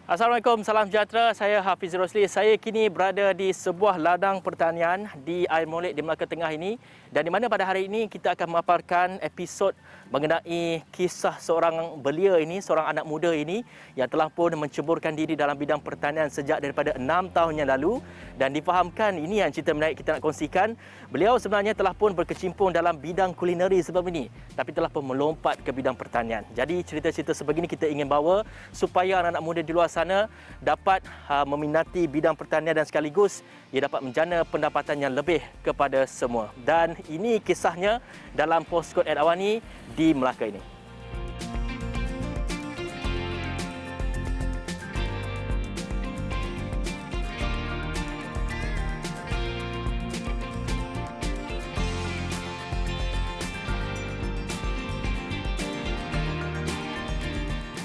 Assalamualaikum, salam sejahtera. Saya Hafiz Rosli. Saya kini berada di sebuah ladang pertanian di Air Molek di Melaka Tengah ini, dan di mana pada hari ini kita akan memaparkan episod mengenai kisah seorang belia ini, seorang anak muda ini yang telah pun menceburkan diri dalam bidang pertanian sejak daripada 6 tahun yang lalu, dan difahamkan ini yang cerita menarik kita nak kongsikan. Beliau sebenarnya telah pun berkecimpung dalam bidang kulineri sebelum ini, tapi telah pun melompat ke bidang pertanian. Jadi cerita-cerita sebegini kita ingin bawa supaya anak-anak muda di luar sana dapat meminati bidang pertanian dan sekaligus ia dapat menjana pendapatan yang lebih kepada semua. Dan ini kisahnya dalam Postcode at Awani di Melaka ini.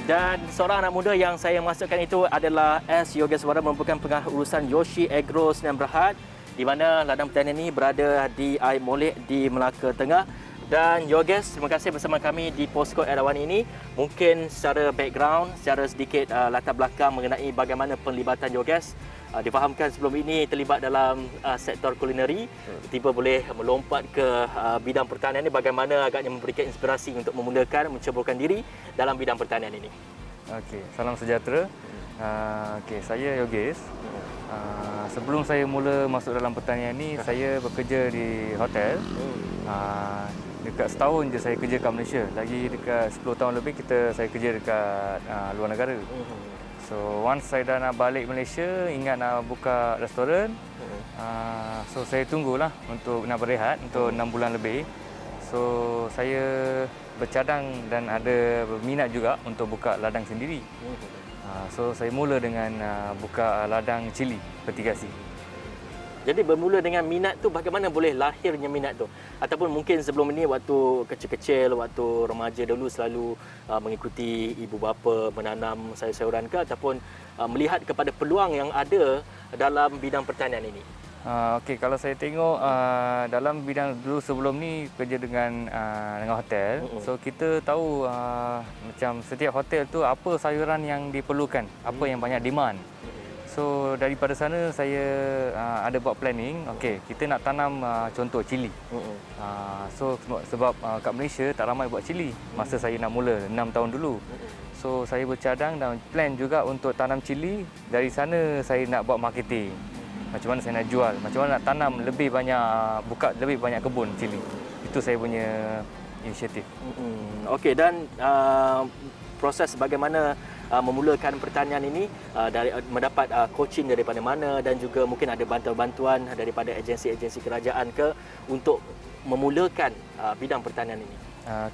Dan seorang anak muda yang saya masukkan itu adalah S. Yogeswara, merupakan pengarah urusan Yoshi Agro Sdn Bhd, di mana ladang pertanian ini berada di Air Molek di Melaka Tengah. Dan Yoges, terima kasih bersama kami di Postcode at Awani ini. Mungkin secara background, secara sedikit latar belakang mengenai bagaimana penlibatan Yoges. Difahamkan sebelum ini terlibat dalam sektor kulineri, tiba boleh melompat ke bidang pertanian ini. Bagaimana agaknya memberikan inspirasi untuk memulakan, menceburkan diri dalam bidang pertanian ini? Okey, salam sejahtera. Saya Yoges. Sebelum saya mula masuk dalam pertanian ni, saya bekerja di hotel. Dekat setahun je saya kerja kat Malaysia. Lagi dekat 10 tahun lebih saya kerja dekat luar negara. So once saya dah nak balik Malaysia, ingat nak buka restoran. So saya tunggulah untuk nak berehat untuk 6 bulan lebih. So saya bercadang dan ada minat juga untuk buka ladang sendiri. So saya mula dengan buka ladang cili petigasi. Jadi bermula dengan minat tu, bagaimana boleh lahirnya minat tu? Ataupun mungkin sebelum ini waktu kecil-kecil, waktu remaja dulu selalu mengikuti ibu bapa menanam sayur-sayuran ke, ataupun melihat kepada peluang yang ada dalam bidang pertanian ini? Okey, kalau saya tengok dalam bidang dulu sebelum ni kerja dengan hotel. So kita tahu macam setiap hotel tu apa sayuran yang diperlukan, apa yang banyak demand. So daripada sana saya ada buat planning. Okey, kita nak tanam contoh cili. So sebab kat Malaysia tak ramai buat cili masa saya nak mula 6 tahun dulu. So saya bercadang dan plan juga untuk tanam cili. Dari sana saya nak buat marketing. Macam mana saya nak jual, macam mana nak tanam lebih banyak, buka lebih banyak kebun cili. Itu saya punya inisiatif. Okey, dan proses bagaimana memulakan pertanian ini, dari mendapat coaching daripada mana, dan juga mungkin ada bantuan-bantuan daripada agensi-agensi kerajaan ke untuk memulakan bidang pertanian ini?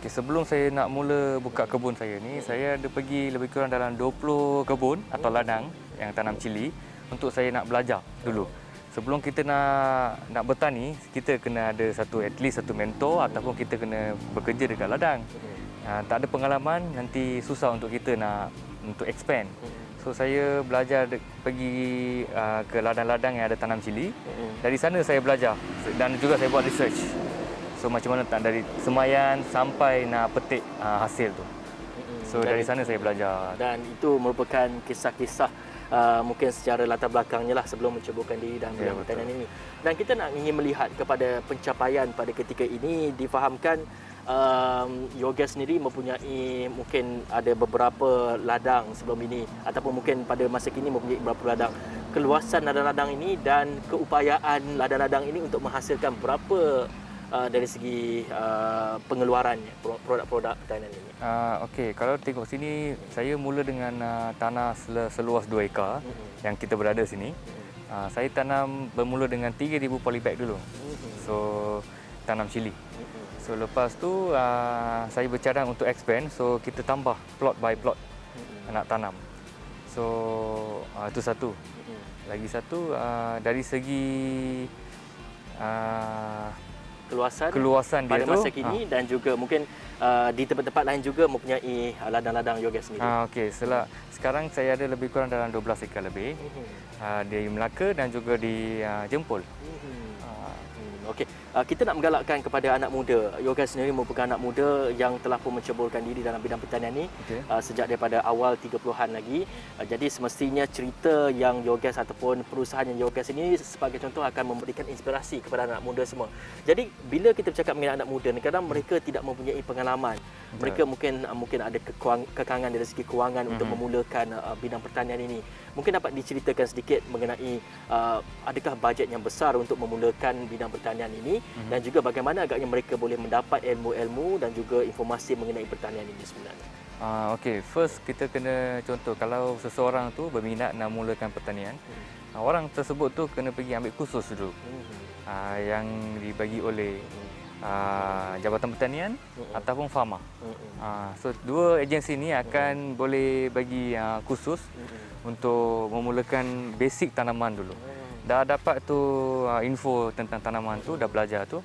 Okay, sebelum saya nak mula buka kebun saya ni, saya ada pergi lebih kurang dalam 20 kebun atau ladang yang tanam cili untuk saya nak belajar dulu. Sebelum kita nak bertani, kita kena ada at least satu mentor, ataupun kita kena bekerja dekat ladang. Tak ada pengalaman, nanti susah untuk kita untuk expand. So saya belajar pergi ke ladang-ladang yang ada tanam cili. Dari sana saya belajar dan juga saya buat research. So macam mana dari semayan sampai nak petik hasil tu. So dari sana saya belajar. Dan itu merupakan kisah-kisah mungkin secara latar belakangnya lah sebelum menceburkan diri dalam bidang pertanian ini. Dan kita ingin melihat kepada pencapaian pada ketika ini. Difahamkan Yoges sendiri mempunyai mungkin ada beberapa ladang sebelum ini, ataupun mungkin pada masa kini mempunyai beberapa ladang. Keluasan ladang-ladang ini dan keupayaan ladang-ladang ini untuk menghasilkan berapa dari segi pengeluarannya, produk-produk pertanian ini? Okey, kalau tengok sini, saya mula dengan tanah seluas 2 ekar yang kita berada sini. Saya tanam bermula dengan 3,000 polybag dulu. So tanam cili. So lepas tu saya bercadang untuk expand, so kita tambah plot by plot nak tanam. So itu satu. Lagi satu dari segi keluasan dia pada masa kini dan juga mungkin di tempat-tempat lain juga mempunyai ladang-ladang Yoges sendiri. Okey, sekarang saya ada lebih kurang dalam 12 ekar lebih di Melaka dan juga di Jempol. Okey, kita nak menggalakkan kepada anak muda. Yoga sendiri merupakan anak muda yang telah pun menceburkan diri dalam bidang pertanian ni sejak daripada awal 30-an lagi. Jadi semestinya cerita yang Yogas ataupun perusahaan yang Yogas ini sebagai contoh akan memberikan inspirasi kepada anak muda semua. Jadi bila kita bercakap mengenai anak muda ni, kadang mereka tidak mempunyai pengalaman. Mereka mungkin ada kekangan dari segi kewangan untuk memulakan bidang pertanian ini. Mungkin dapat diceritakan sedikit mengenai adakah bajet yang besar untuk memulakan bidang pertanian ini dan juga bagaimana agaknya mereka boleh mendapat ilmu-ilmu dan juga informasi mengenai pertanian ini sebenarnya. Okey, first kita kena contoh kalau seseorang tu berminat nak mulakan pertanian, orang tersebut tu kena pergi ambil kursus dulu. Yang dibagi oleh Jabatan Pertanian ataupun Farma. So dua agensi ni akan boleh bagi kursus untuk memulakan basic tanaman dulu. Dah dapat tu info tentang tanaman tu, dah belajar tu.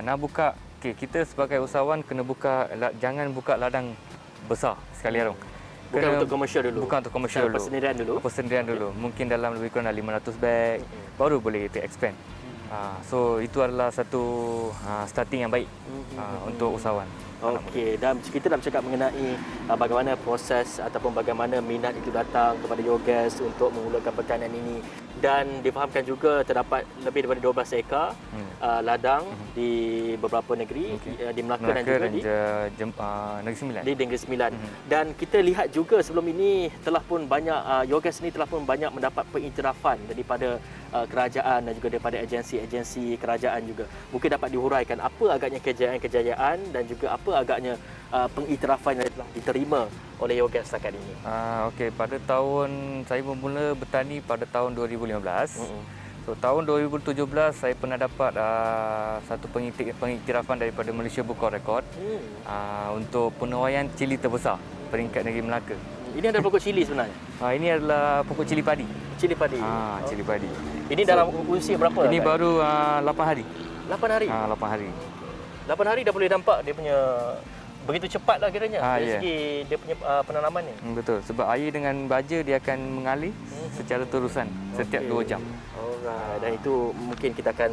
Nak buka, kita sebagai usahawan kena buka, jangan buka ladang besar sekali arung. Bukan untuk komersial dulu. Bukan untuk komersial dulu. Persendirian dulu. Persendirian dulu. Mungkin dalam lebih kurang 500 beg baru boleh kita expand. So itu adalah satu starting yang baik untuk usahawan. Okey, dan kita dah bercakap mengenai bagaimana proses ataupun bagaimana minat itu datang kepada Yogas untuk memulakan pertanian ini, dan difahamkan juga terdapat lebih daripada 12 ekar ladang di beberapa negeri, di Melaka dan juga di Negeri Sembilan. Di Negeri Sembilan. Dan kita lihat juga sebelum ini telah pun banyak Yogas ini telah pun banyak mendapat pengiktirafan daripada kerajaan dan juga daripada agensi-agensi kerajaan juga. Mungkin dapat dihuraikan apa agaknya kejayaan-kejayaan dan juga apa agaknya pengiktirafan yang telah diterima oleh Yogas setakat ini. Okey, pada tahun saya bermula bertani pada tahun 2015. So tahun 2017 saya pernah dapat satu pengiktirafan daripada Malaysia Book of Record untuk penuaian cili terbesar peringkat negeri Melaka. Ini adalah pokok cili sebenarnya. Ini adalah pokok cili padi. Cili padi. Cili padi. Ini dalam usia berapa? Ini baru 8 hari. 8 hari. 8 hari. 8 hari dah boleh nampak dia punya begitu cepatlah kiranya dari ya. segi dia punya penanaman ni. Betul. Sebab air dengan baja dia akan mengalir secara terusan setiap 2 jam. Alright. Dan itu mungkin kita akan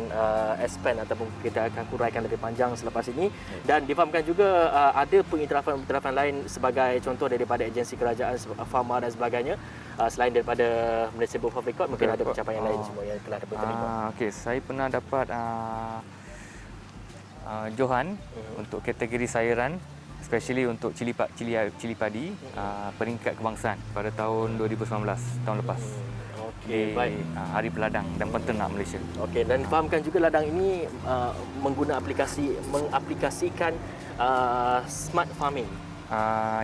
expand ataupun kita akan huraikan lebih panjang selepas ini. Dan difahamkan juga ada pengiktirafan lain sebagai contoh daripada agensi kerajaan, Farma dan sebagainya. Selain daripada Malaysia Book of Record, mungkin ada pencapaian lain semua yang telah dapat terima. Okey, saya pernah dapat Johan untuk kategori sayuran, especially untuk cili padi, peringkat kebangsaan pada tahun 2019, tahun lepas. Okey, baik. Hari Peladang dan Peternak Malaysia. Okey, dan fahamkan juga ladang ini mengaplikasikan smart farming.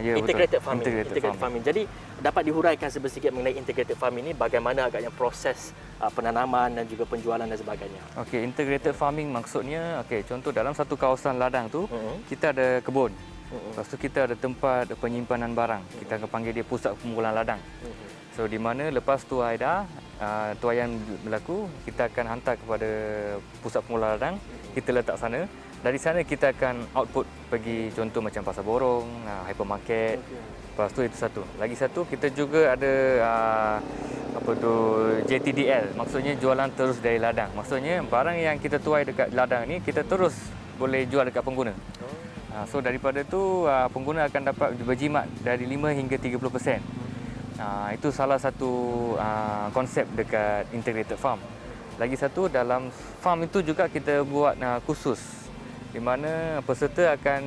Ya, Integrated betul. Integrated farming. Jadi dapat dihuraikan sedikit mengenai integrated farming ini, bagaimana agaknya proses penanaman dan juga penjualan dan sebagainya. Okey, integrated farming maksudnya, contoh dalam satu kawasan ladang tu, kita ada kebun. Lepas tu kita ada tempat penyimpanan barang. Kita akan panggil dia pusat pengumpulan ladang. So di mana lepas tuai dah, tuaian berlaku, kita akan hantar kepada pusat pengumpulan ladang, kita letak sana. Dari sana kita akan output pergi contoh macam pasar borong, hypermarket. Lepas tu itu satu. Lagi satu kita juga ada JTDL, maksudnya jualan terus dari ladang. Maksudnya barang yang kita tuai dekat ladang ni kita terus boleh jual dekat pengguna. So daripada tu pengguna akan dapat berjimat dari 5 hingga 30%. Itu salah satu konsep dekat integrated farm. Lagi satu, dalam farm itu juga kita buat kursus di mana peserta akan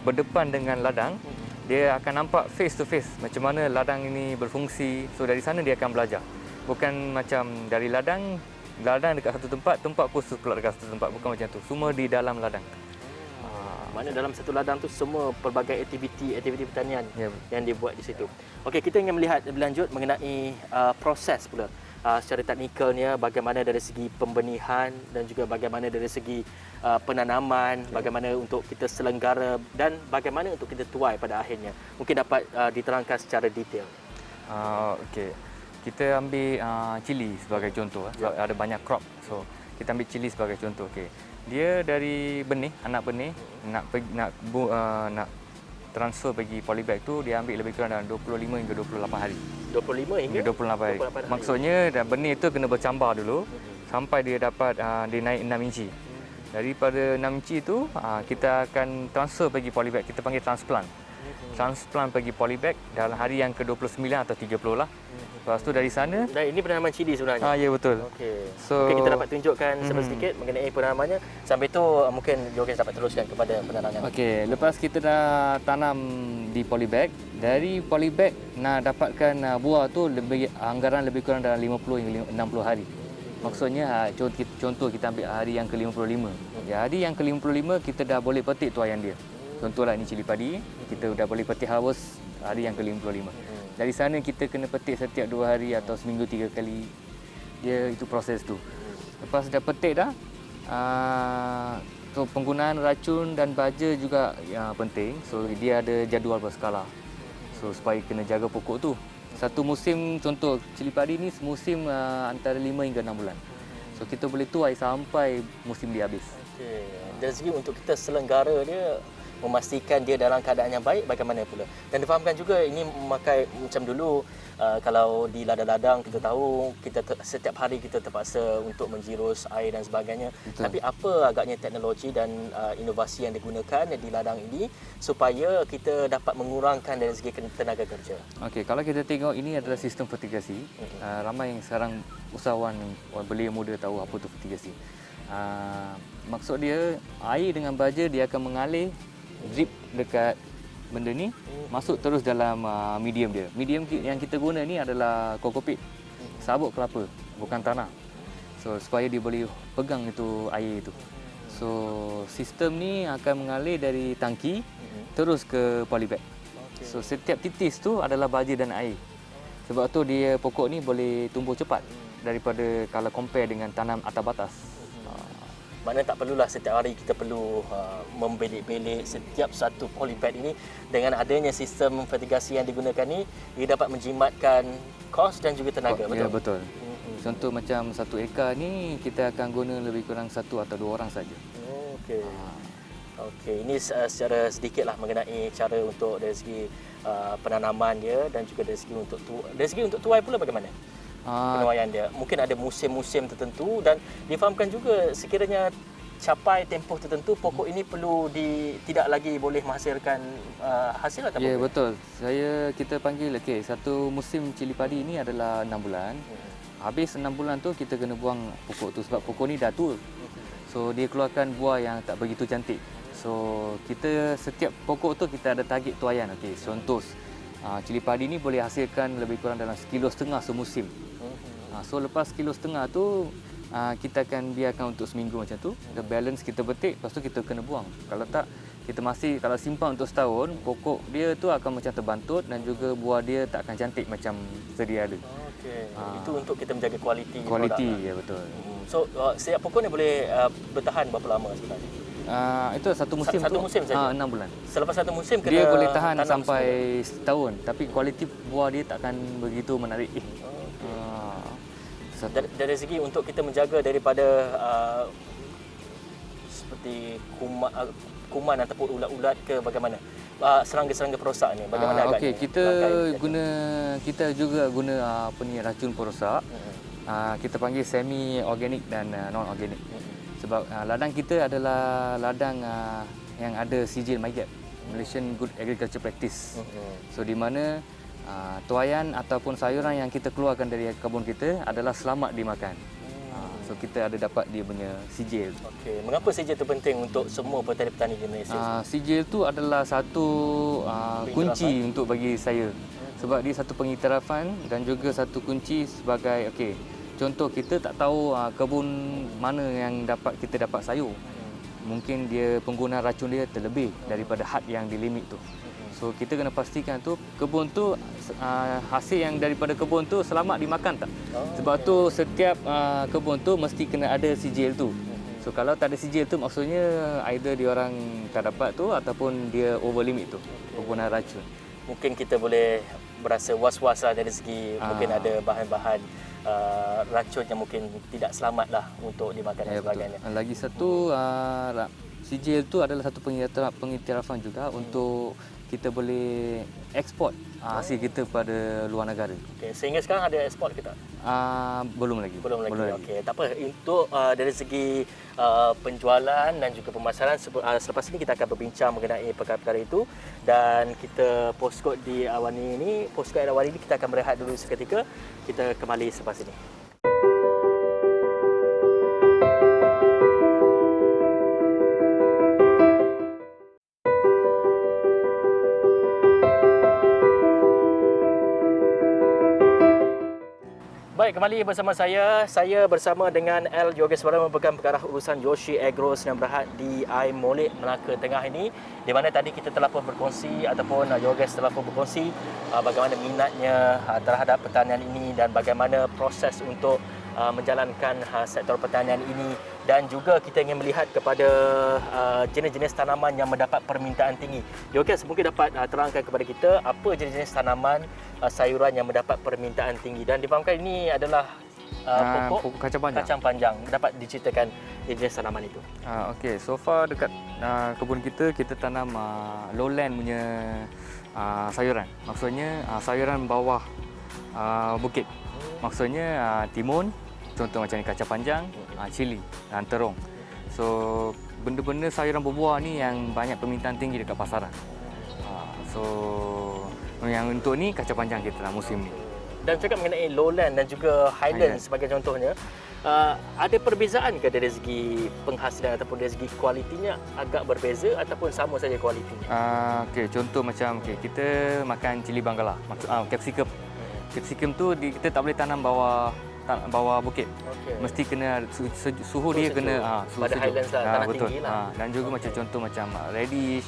berdepan dengan ladang. Dia akan nampak face to face macam mana ladang ini berfungsi. So dari sana dia akan belajar. Bukan macam dari ladang dekat satu tempat kursus pula dekat satu tempat. Bukan macam tu. Semua di dalam ladang. Mana dalam satu ladang tu semua pelbagai aktiviti pertanian yang dibuat di situ. Okey, kita ingin melihat lebih lanjut mengenai proses pula. Secara teknikalnya, bagaimana dari segi pembenihan dan juga bagaimana dari segi penanaman, bagaimana untuk kita selenggara dan bagaimana untuk kita tuai pada akhirnya. Mungkin dapat diterangkan secara detail. Okey. Kita ambil cili sebagai contoh. Ada banyak crop. So, kita ambil cili sebagai contoh. Okey. Dia dari benih, anak benih, nak transfer bagi polybag tu dia ambil lebih kurang dalam 25 hingga 28 hari. 25 hingga 28 hari. Maksudnya benih itu kena bercambar dulu. sampai dia dapat dia naik 6 inci. Daripada 6 inci tu kita akan transfer pergi polybag, kita panggil transplant. Transplant pergi polybag dalam hari yang ke-29 atau 30 lah. Lepas tu dari sana, Dan ini penanaman cili sebenarnya. ya betul. Okey. So, Mungkin kita dapat tunjukkan sedikit mengenai penanamannya. Sampai tu mungkin Jogesh dapat teruskan kepada penerangan. Okey, lepas kita dah tanam di polybag, dari polybag nak dapatkan buah tu anggaran lebih kurang dalam 50 hingga 60 hari. Maksudnya contoh kita ambil hari yang ke-55. Ya, hari yang ke-55 kita dah boleh petik tuaian dia. Contohlah ini cili padi, kita dah boleh petik harvest hari yang ke-55. Dari sana kita kena petik setiap 2 hari atau seminggu 3 kali. Dia itu proses tu. Lepas dah petik dah, so penggunaan racun dan baja juga penting. So dia ada jadual berskala. So supaya kena jaga pokok tu. Satu musim, contoh cili padi ni musim antara 5 hingga 6 bulan. So kita boleh tuai sampai musim dia habis. Okey. Dari segi untuk kita selenggara dia, memastikan dia dalam keadaan yang baik, bagaimana pula? Dan difahamkan juga ini memakai macam dulu kalau di ladang-ladang kita tahu setiap hari kita terpaksa untuk menjirus air dan sebagainya. Betul. Tapi apa agaknya teknologi dan inovasi yang digunakan di ladang ini supaya kita dapat mengurangkan dari segi tenaga kerja? Okey, kalau kita tengok ini adalah sistem fertigasi. Ramai yang sekarang usahawan belia muda tahu apa tu fertigasi. Maksud dia air dengan baja dia akan mengalir drip dekat benda ni masuk terus dalam medium dia. Medium yang kita guna ni adalah kokopit, sabuk kelapa, bukan tanah. So supaya dia boleh pegang itu air itu. So sistem ni akan mengalir dari tangki terus ke polybag. So setiap titis tu adalah baja dan air. Sebab tu dia pokok ni boleh tumbuh cepat daripada kalau compare dengan tanam atas batas. Maknanya tak perlulah setiap hari kita perlu membelik-belik setiap satu polybag ini. Dengan adanya sistem fertigasi yang digunakan ni, ia dapat menjimatkan kos dan juga tenaga, betul? Ya, betul. Contoh macam 1 ekar ni kita akan guna lebih kurang 1 atau 2 orang saja. Okey. Okey, ini secara sedikitlah mengenai cara untuk dari segi penanaman dia dan juga dari segi untuk tuai pula bagaimana? Penuaian dia. Mungkin ada musim-musim tertentu dan difahamkan juga sekiranya capai tempoh tertentu pokok ini perlu tidak lagi boleh menghasilkan hasil atau Ya, betul. Kita panggil satu musim cili padi ini adalah 6 bulan. Habis 6 bulan tu kita kena buang pokok tu sebab pokok ni dah tua. So dia keluarkan buah yang tak begitu cantik. So kita setiap pokok tu kita ada target tuaian. Contoh cili padi ni boleh hasilkan lebih kurang dalam 1,5 kilo semusim. So lepas 1,5 kilo tu kita akan biarkan untuk seminggu macam tu. The balance kita petik, lepas tu kita kena buang. Kalau tak, kalau simpan untuk setahun, pokok dia tu akan macam terbantut dan juga buah dia tak akan cantik macam sedia ada. Okey. Itu untuk kita menjaga kualiti Kualiti, produk. ya betul. So setiap pokok ni boleh bertahan berapa lama sebenarnya? Itu satu musim Satu musim saja? 6 bulan. Selepas satu musim kena Dia boleh tahan tanam sampai setahun, tapi kualiti buah dia takkan begitu menarik. Dari segi untuk kita menjaga daripada seperti kuman ataupun ulat-ulat ke bagaimana? Serangga-serangga perosak ni bagaimana agaknya? Kita juga guna racun perosak. Kita panggil semi organik dan non organik. Sebab ladang kita adalah ladang yang ada sijil MIGAP, Malaysian Good Agriculture Practice. So di mana tuaian ataupun sayuran yang kita keluarkan dari kebun kita adalah selamat dimakan. So kita ada dapat dia punya sijil. Okey, mengapa sijil itu penting untuk semua petani-petani di Malaysia? Sijil tu adalah satu kunci untuk bagi saya. Sebab dia satu pengiktirafan dan juga satu kunci sebagai contoh kita tak tahu kebun mana yang kita dapat sayur. Mungkin dia penggunaan racun dia terlebih daripada had yang dilimit tu. So kita kena pastikan tu kebun tu hasil yang daripada kebun tu selamat dimakan tak. Sebab tu setiap kebun tu mesti kena ada sijil tu. So kalau tak ada sijil tu maksudnya either dia orang tak dapat tu ataupun dia over limit tu penggunaan racun. Mungkin kita boleh berasa was-was lah dari segi mungkin ada bahan-bahan racun yang mungkin tidak selamat lah untuk dimakan dan sebagainya. Betul. Lagi satu sijil tu adalah satu pengiktirafan juga untuk kita boleh ekspor hasil kita pada luar negara. Okey, sehingga sekarang ada ekspor kita? Belum lagi. Belum lagi. Okey, tak apa. Untuk dari segi penjualan dan juga pemasaran, selepas ini kita akan berbincang mengenai perkara-perkara itu, dan kita postcode di Awani ini, postcode Awani ini kita akan berehat dulu seketika. Kita kembali selepas ini. Baik, kembali bersama saya. Saya bersama dengan L. Yogeswaran, merupakan pengarah urusan Yoshi Agro yang berhad di Air Molek, Melaka Tengah ini, di mana tadi kita telah pun berkongsi ataupun Yoges telah pun berkongsi bagaimana minatnya terhadap pertanian ini dan bagaimana proses untuk menjalankan sektor pertanian ini, dan juga kita ingin melihat kepada jenis-jenis tanaman yang mendapat permintaan tinggi. Yoges mungkin dapat terangkan kepada kita apa jenis-jenis tanaman sayuran yang mendapat permintaan tinggi, dan difahamkan ini adalah pokok kacang panjang. Dapat diceritakan jenis tanaman itu. Okey, so far dekat kebun kita tanam lowland punya sayuran. Maksudnya sayuran bawah bukit. Maksudnya timun, contoh macam ni kacang panjang, cili dan terong. So benda-benda sayuran berbuah ni yang banyak permintaan tinggi dekat pasaran. So yang untuk ni kacang panjang kita lah musim ni. Dan cakap mengenai lowland dan juga highland sebagai contohnya, ada perbezaan ke dari segi penghasilan ataupun dari segi kualitinya agak berbeza ataupun sama saja kualitinya? Okey, contoh macam kita makan cili Bangala, capsicum. Capsicum tu kita tak boleh tanam bawah bukit. Mesti kena suhu dia sejuk. Kena suhu pada sejuk. highlands lah, tanah betul. tinggi lah. Dan juga macam contoh macam radish,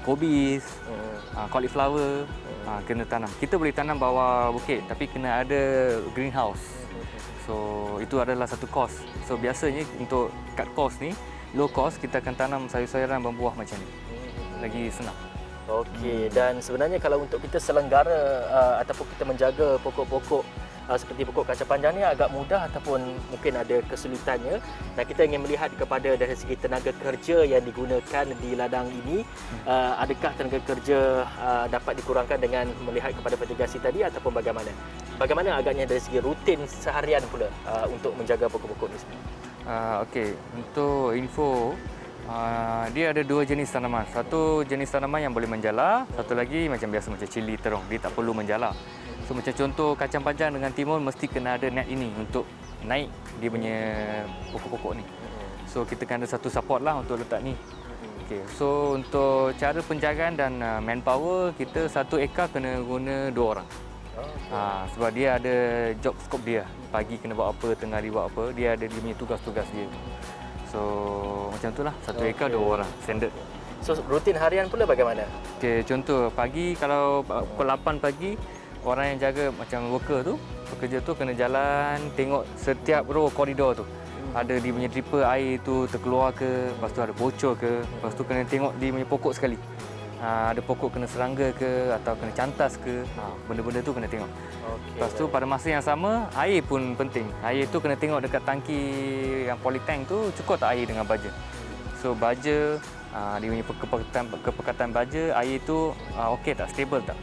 kobis, cauliflower, kena tanam. Kita boleh tanam bawah bukit tapi kena ada greenhouse. So itu adalah satu kos. So biasanya untuk cut cost ni, low cost, kita akan tanam sayur-sayuran berbuah macam ni. Lagi senang. Okey, dan sebenarnya kalau untuk kita selenggara ataupun kita menjaga pokok-pokok seperti pokok kacang panjang ni agak mudah ataupun mungkin ada kesulitannya, dan kita ingin melihat kepada dari segi tenaga kerja yang digunakan di ladang ini, adakah tenaga kerja dapat dikurangkan dengan melihat kepada mitigasi tadi ataupun bagaimana? Bagaimana agaknya dari segi rutin seharian pula untuk menjaga pokok-pokok ni sendiri? Okey, untuk info, dia ada dua jenis tanaman. Satu jenis tanaman yang boleh menjala, satu lagi macam biasa macam cili, terong, dia tak perlu menjala. So macam contoh kacang panjang dengan timun mesti kena ada net ini untuk naik dia punya pokok-pokok ni. So kita kena ada satu support lah untuk letak ni. Okey, so untuk cara penjagaan dan manpower, kita satu ekar kena guna 2 orang. Sebab dia ada job scope dia. Pagi kena buat apa, tengah hari buat apa, dia ada dia punya tugas-tugas dia. So macam itulah, satu ekar 2 orang standard. So rutin harian pula bagaimana? Okey, contoh pagi kalau pukul 8 pagi, orang yang jaga macam worker tu, pekerja tu kena jalan tengok setiap row koridor tu. Ada dia punya dripper air tu terkeluar ke, lepas tu ada bocor ke, lepas tu kena tengok dia punya pokok sekali. Ada pokok kena serangga ke atau kena cantas ke, benda-benda tu kena tengok. Lepas tu pada masa yang sama, air pun penting. Air tu kena tengok dekat tangki yang polytank tu cukup tak air dengan baja. So baja, dia punya kepekatan baja, air tu okey tak, stable tak.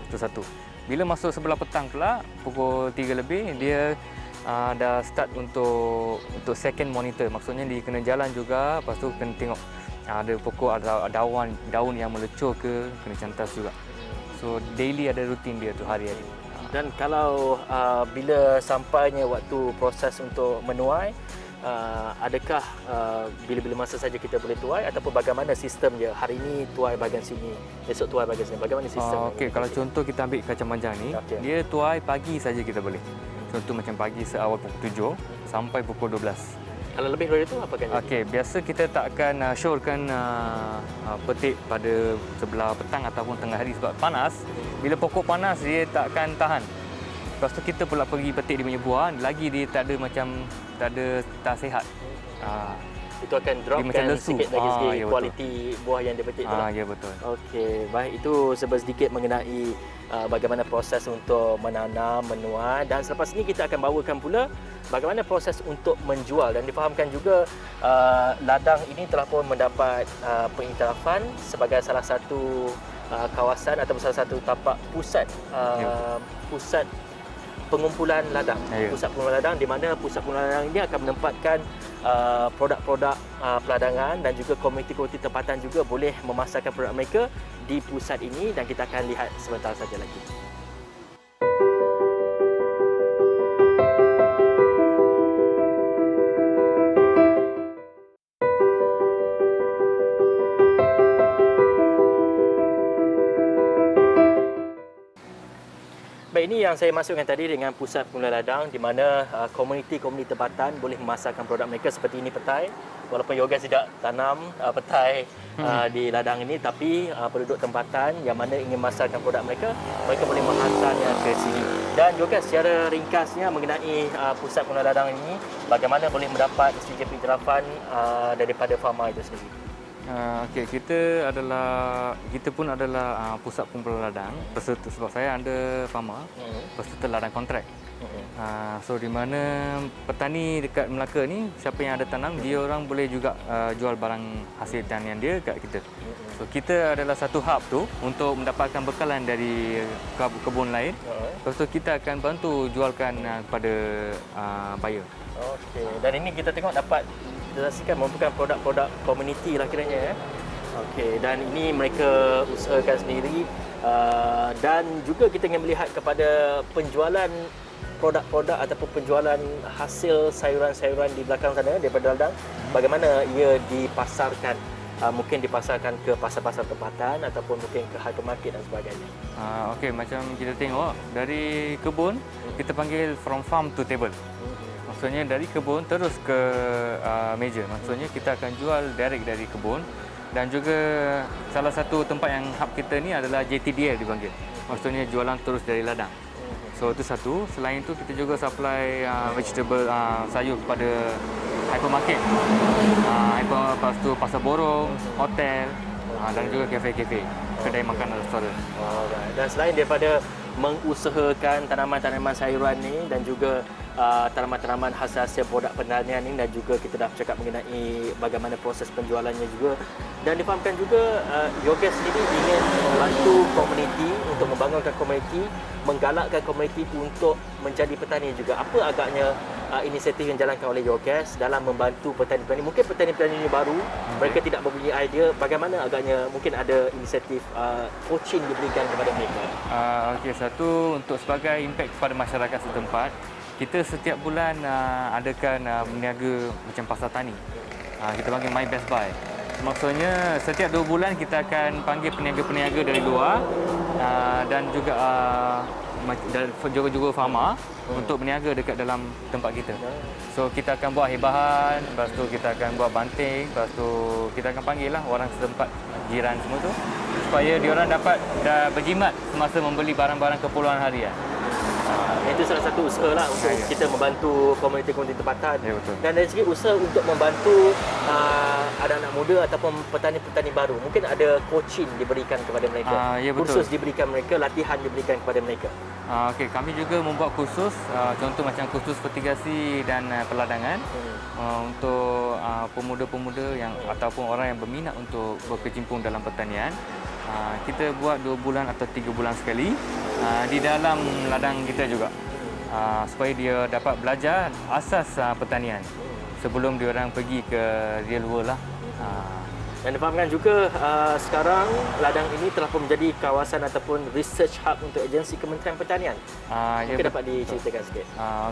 Itu satu. Bila masuk sebelah petang pula, pukul 3 lebih, dia dah start untuk second monitor. Maksudnya dia kena jalan juga, lepas tu kena tengok ada pokok, ada daun yang melecur ke, kena cantas juga. So daily ada rutin dia tu, hari-hari. Dan kalau bila sampainya waktu proses untuk menuai, adakah bila-bila masa saja kita boleh tuai ataupun bagaimana sistem dia? Hari ini tuai bahagian sini, esok tuai bahagian sini. Bagaimana sistem? Okey, kalau contoh kita ambil kacang panjang ni, dia tuai pagi saja kita boleh. Contoh macam pagi seawal pukul 7 sampai pukul 12. Kalau lebih dari itu apa kan? Okey, biasa kita tak akan syorkan petik pada sebelah petang ataupun tengah hari sebab panas. Bila pokok panas dia tak akan tahan. Lepas tu kita pula pergi petik dia punya buah, lagi dia tak ada macam tak sihat. itu akan dropkan sikit lagi segi kualiti buah yang dipetik tu lah. Ya betul. Okey, baik, itu sedikit mengenai bagaimana proses untuk menanam, menuai, dan selepas ini kita akan bawakan pula bagaimana proses untuk menjual, dan difahamkan juga ladang ini telah pun mendapat pengiktirafan sebagai salah satu kawasan atau salah satu tapak pusat pusat pengumpulan ladang. Pusat pengumpulan ladang, di mana pusat pengumpulan ladang ini akan menempatkan produk-produk peladangan, dan juga komuniti-komuniti tempatan juga boleh memasarkan produk mereka di pusat ini, dan kita akan lihat sebentar saja lagi. Baik, ini yang saya masukkan tadi dengan pusat pengumpulan ladang, di mana komuniti-komuniti tempatan boleh memasarkan produk mereka seperti ini petai. Walaupun Yogas tidak tanam petai di ladang ini, tapi penduduk tempatan yang mana ingin memasarkan produk mereka, mereka boleh menghantarnya ke sini. Dan Yogas, secara ringkasnya mengenai pusat pengumpulan ladang ini, bagaimana boleh mendapat sijil pengiktirafan daripada farma itu sendiri? Okey, kita pun adalah pusat pengumpulan ladang. Sebab saya under farma, peserta ladang kontrak. So di mana petani dekat Melaka ni, siapa yang ada tanam, dia orang boleh juga jual barang hasil tanian dia kat kita. So kita adalah satu hub tu untuk mendapatkan bekalan dari kebun lain. Lepas tu kita akan bantu jualkan kepada buyer. Okey, dan ini kita tengok dapat disaksikan merupakan produk-produk komuniti lah kiranya. Okey, dan ini mereka usahakan sendiri, dan juga kita ingin melihat kepada penjualan produk-produk ataupun penjualan hasil sayuran-sayuran di belakang sana daripada ladang, bagaimana ia dipasarkan. Mungkin dipasarkan ke pasar-pasar tempatan ataupun mungkin ke hypermarket dan sebagainya. Okey, macam kita tengok dari kebun, kita panggil from farm to table. Maksudnya dari kebun terus ke meja. Maksudnya kita akan jual direct dari kebun, dan juga salah satu tempat yang hub kita ni adalah JTDL dipanggil. Maksudnya jualan terus dari ladang. So itu satu. Selain itu kita juga supply vegetable sayur kepada hypermarket. Lepas tu pasar borong, hotel, dan juga kafe-kafe, kedai makanan, restoran. Dan selain daripada mengusahakan tanaman-tanaman sayuran ni dan juga tanaman-tanaman hasil produk pertanian ini, dan juga kita dah bercakap mengenai bagaimana proses penjualannya juga, dan difahamkan juga Yogas sendiri ingin membantu komuniti untuk membangunkan komuniti, menggalakkan komuniti untuk menjadi petani juga. Apa agaknya inisiatif yang dijalankan oleh Yogas dalam membantu petani-petani? Mungkin petani-petani ini baru, mereka tidak mempunyai idea, bagaimana agaknya mungkin ada inisiatif coaching diberikan kepada mereka? Okey, satu untuk sebagai impact kepada masyarakat setempat, kita setiap bulan adakan berniaga macam pasar tani. Kita panggil My Best Buy. Maksudnya setiap 2 bulan kita akan panggil peniaga-peniaga dari luar dan juga juga farma untuk berniaga dekat dalam tempat kita. So kita akan buat hibahan, lepas tu kita akan buat banting, lepas tu kita akan panggil lah orang setempat, jiran semua tu, supaya diorang dapat berjimat semasa membeli barang-barang keperluan harian. Itu salah satu usaha lah untuk kita membantu komuniti-komuniti tempatan. Ya, betul. Dan dari segi usaha untuk membantu anak-anak muda ataupun petani-petani baru, mungkin ada coaching diberikan kepada mereka, ya, betul. kursus diberikan mereka, latihan diberikan kepada mereka. Okey, kami juga membuat kursus, contoh macam kursus fertigasi dan peladangan untuk pemuda-pemuda yang ataupun orang yang berminat untuk berkecimpung dalam pertanian. Kita buat 2 bulan atau 3 bulan sekali di dalam ladang kita juga, supaya dia dapat belajar asas pertanian sebelum dia orang pergi ke real world lah. Dan difahamkan juga sekarang ladang ini telah pun menjadi kawasan ataupun research hub untuk agensi Kementerian Pertanian. Mungkin dapat diceritakan sikit.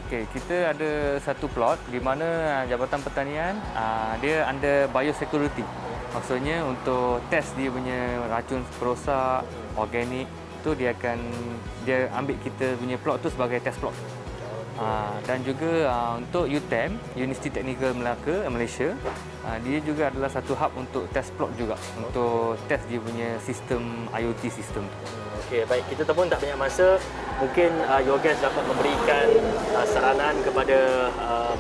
Okey, kita ada satu plot di mana Jabatan Pertanian dia under biosecurity. Maksudnya untuk test dia punya racun perosak, organik tu dia ambil kita punya plot tu sebagai test plot. Dan juga untuk UTM, Universiti Teknikal Melaka, Malaysia, dia juga adalah satu hub untuk test plot juga, untuk test dia punya sistem IoT sistem. Okey, baik. Kita pun tak banyak masa. Mungkin Yogesh dapat memberikan saranan kepada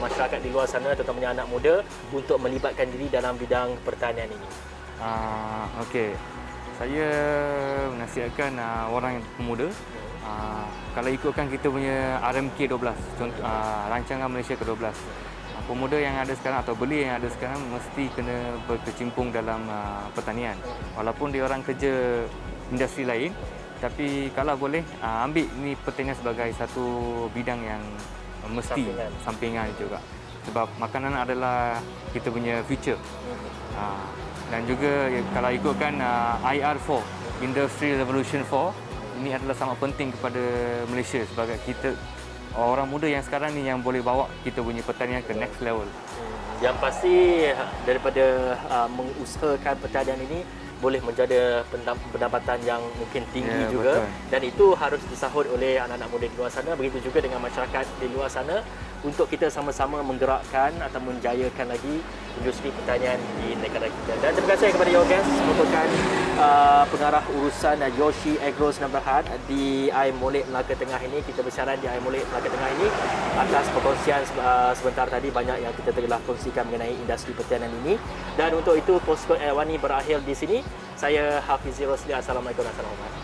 masyarakat di luar sana, terutamanya anak muda, untuk melibatkan diri dalam bidang pertanian ini. Okey, saya menasihatkan orang yang pemuda, kalau ikutkan kita punya RMK 12, contoh, rancangan Malaysia ke-12, pemuda yang ada sekarang atau belia yang ada sekarang mesti kena berkecimpung dalam pertanian. Walaupun dia orang kerja industri lain, tapi kalau boleh ambil ni pertanian sebagai satu bidang yang mesti sampingan juga. Sebab makanan adalah kita punya future. Dan juga kalau ikutkan IR4, Industry Revolution 4, ini adalah sangat penting kepada Malaysia sebagai kita orang muda yang sekarang ni yang boleh bawa kita punya pertanian ke next level. Yang pasti daripada mengusahakan pertanian ini boleh menjadi pendapatan yang mungkin tinggi juga, betul. dan itu harus disahut oleh anak-anak muda di luar sana. Begitu juga dengan masyarakat di luar sana, untuk kita sama-sama menggerakkan atau menjayakan lagi industri pertanian di negara kita. Dan terima kasih kepada Yogesh merupakan pengarah urusan Yoshi Agro Sdn Bhd di Air Molek Melaka Tengah ini. Kita bersiaran di Air Molek Melaka Tengah ini atas perkongsian sebentar tadi, banyak yang kita telah kongsikan mengenai industri pertanian ini. Dan untuk itu Postcode Airwani berakhir di sini. Saya Hafizi Rosli. Assalamualaikum warahmatullahi wabarakatuh.